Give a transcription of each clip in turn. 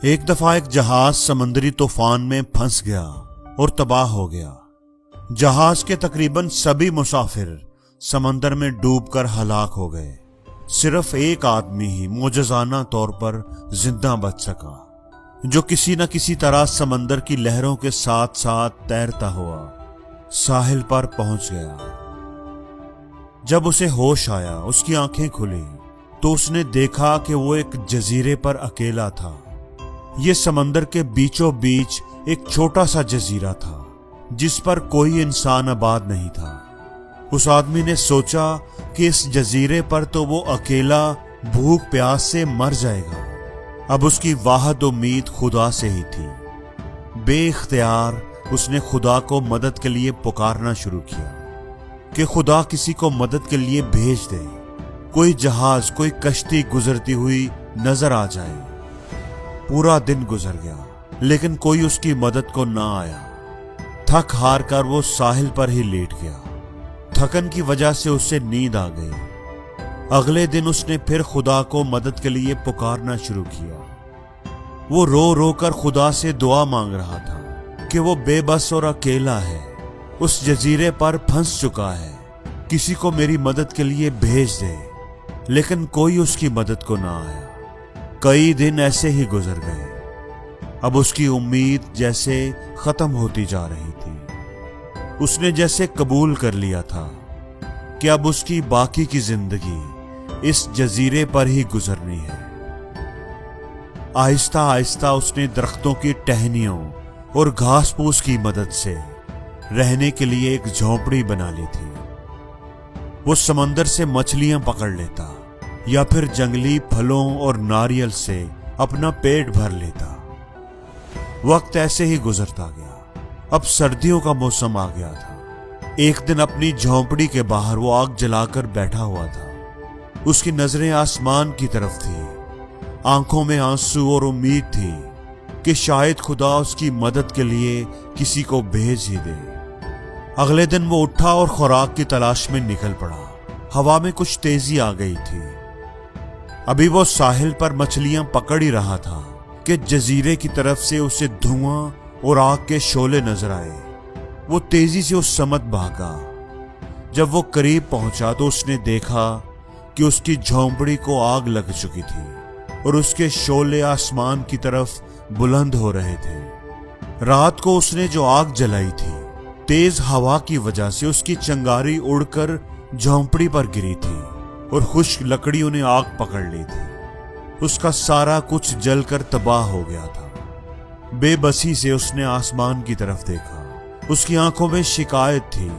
ایک دفعہ ایک جہاز سمندری طوفان میں پھنس گیا اور تباہ ہو گیا۔ جہاز کے تقریباً سبھی مسافر سمندر میں ڈوب کر ہلاک ہو گئے۔ صرف ایک آدمی ہی معجزانہ طور پر زندہ بچ سکا، جو کسی نہ کسی طرح سمندر کی لہروں کے ساتھ ساتھ تیرتا ہوا ساحل پر پہنچ گیا۔ جب اسے ہوش آیا، اس کی آنکھیں کھلی تو اس نے دیکھا کہ وہ ایک جزیرے پر اکیلا تھا۔ یہ سمندر کے بیچوں بیچ ایک چھوٹا سا جزیرہ تھا جس پر کوئی انسان آباد نہیں تھا۔ اس آدمی نے سوچا کہ اس جزیرے پر تو وہ اکیلا بھوک پیاس سے مر جائے گا۔ اب اس کی واحد امید خدا سے ہی تھی۔ بے اختیار اس نے خدا کو مدد کے لیے پکارنا شروع کیا کہ خدا کسی کو مدد کے لیے بھیج دے، کوئی جہاز، کوئی کشتی گزرتی ہوئی نظر آ جائے۔ پورا دن گزر گیا لیکن کوئی اس کی مدد کو نہ آیا۔ تھک ہار کر وہ ساحل پر ہی لیٹ گیا۔ تھکن کی وجہ سے اسے نیند آ گئی۔ اگلے دن اس نے پھر خدا کو مدد کے لیے پکارنا شروع کیا۔ وہ رو رو کر خدا سے دعا مانگ رہا تھا کہ وہ بے بس اور اکیلا ہے، اس جزیرے پر پھنس چکا ہے، کسی کو میری مدد کے لیے بھیج دے۔ لیکن کوئی اس کی مدد کو نہ آیا۔ کئی دن ایسے ہی گزر گئے۔ اب اس کی امید جیسے ختم ہوتی جا رہی تھی۔ اس نے جیسے قبول کر لیا تھا کہ اب اس کی باقی کی زندگی اس جزیرے پر ہی گزرنی ہے۔ آہستہ آہستہ اس نے درختوں کی ٹہنیوں اور گھاس پھوس کی مدد سے رہنے کے لیے ایک جھونپڑی بنا لی تھی۔ وہ سمندر سے مچھلیاں پکڑ لیتا یا پھر جنگلی پھلوں اور ناریل سے اپنا پیٹ بھر لیتا۔ وقت ایسے ہی گزرتا گیا۔ اب سردیوں کا موسم آ گیا تھا۔ ایک دن اپنی جھونپڑی کے باہر وہ آگ جلا کر بیٹھا ہوا تھا۔ اس کی نظریں آسمان کی طرف تھی، آنکھوں میں آنسو اور امید تھی کہ شاید خدا اس کی مدد کے لیے کسی کو بھیج ہی دے۔ اگلے دن وہ اٹھا اور خوراک کی تلاش میں نکل پڑا۔ ہوا میں کچھ تیزی آ گئی تھی۔ ابھی وہ ساحل پر مچھلیاں پکڑ ہی رہا تھا کہ جزیرے کی طرف سے اسے دھواں اور آگ کے شعلے نظر آئے۔ وہ تیزی سے اس سمت بھاگا۔ جب وہ قریب پہنچا تو اس نے دیکھا کہ اس کی جھونپڑی کو آگ لگ چکی تھی اور اس کے شعلے آسمان کی طرف بلند ہو رہے تھے۔ رات کو اس نے جو آگ جلائی تھی، تیز ہوا کی وجہ سے اس کی چنگاری اڑ کر جھونپڑی پر گری تھی اور خشک لکڑیوں نے آگ پکڑ لی تھی۔ اس کا سارا کچھ جل کر تباہ ہو گیا تھا۔ بے بسی سے اس نے آسمان کی طرف دیکھا۔ اس کی آنکھوں میں شکایت تھی،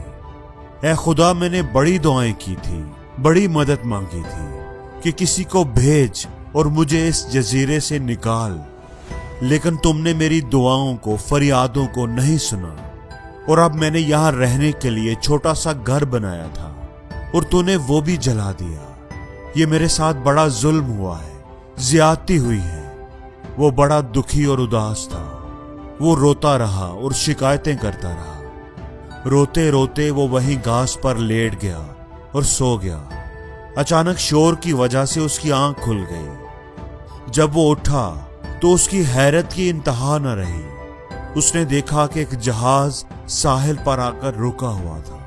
اے خدا، میں نے بڑی دعائیں کی تھی، بڑی مدد مانگی تھی کہ کسی کو بھیج اور مجھے اس جزیرے سے نکال، لیکن تم نے میری دعاؤں کو، فریادوں کو نہیں سنا، اور اب میں نے یہاں رہنے کے لیے چھوٹا سا گھر بنایا تھا اور تو نے وہ بھی جلا دیا۔ یہ میرے ساتھ بڑا ظلم ہوا ہے، زیادتی ہوئی ہے۔ وہ بڑا دکھی اور اداس تھا۔ وہ روتا رہا اور شکایتیں کرتا رہا۔ روتے روتے وہ وہیں گھاس پر لیٹ گیا اور سو گیا۔ اچانک شور کی وجہ سے اس کی آنکھ کھل گئی۔ جب وہ اٹھا تو اس کی حیرت کی انتہا نہ رہی۔ اس نے دیکھا کہ ایک جہاز ساحل پر آ کر رکا ہوا تھا۔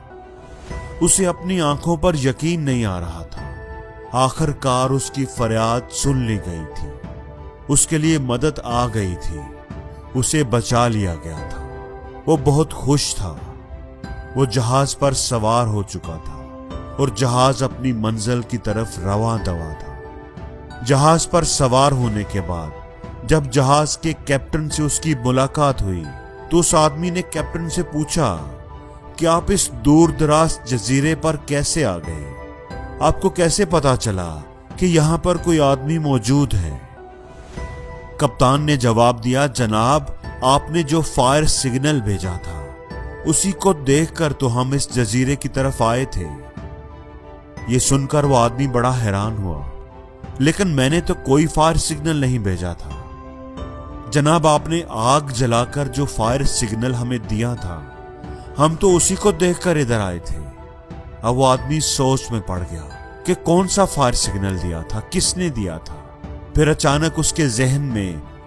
اسے اپنی آنکھوں پر یقین نہیں آ رہا تھا۔ آخر کار اس کی فریاد سن لی گئی تھی۔ اس کے لیے مدد آ گئی تھی۔ اسے بچا لیا گیا تھا۔ وہ بہت خوش تھا۔ وہ جہاز پر سوار ہو چکا تھا اور جہاز اپنی منزل کی طرف رواں دوا تھا۔ جہاز پر سوار ہونے کے بعد جب جہاز کے کیپٹن سے اس کی ملاقات ہوئی تو اس آدمی نے کیپٹن سے پوچھا کہ آپ اس دور دراز جزیرے پر کیسے آ گئے؟ آپ کو کیسے پتا چلا کہ یہاں پر کوئی آدمی موجود ہے؟ کپتان نے جواب دیا، جناب، آپ نے جو فائر سگنل بھیجا تھا اسی کو دیکھ کر تو ہم اس جزیرے کی طرف آئے تھے۔ یہ سن کر وہ آدمی بڑا حیران ہوا، لیکن میں نے تو کوئی فائر سگنل نہیں بھیجا تھا۔ جناب، آپ نے آگ جلا کر جو فائر سگنل ہمیں دیا تھا، ہم تو اسی کو دیکھ کر ادھر آئے تھے۔ اب وہ آدمی سوچ میں پڑ گیا کہ کون سا فائر سگنل دیا تھا، کس نے دیا تھا۔ پھر اچانک اس کے ذہن میں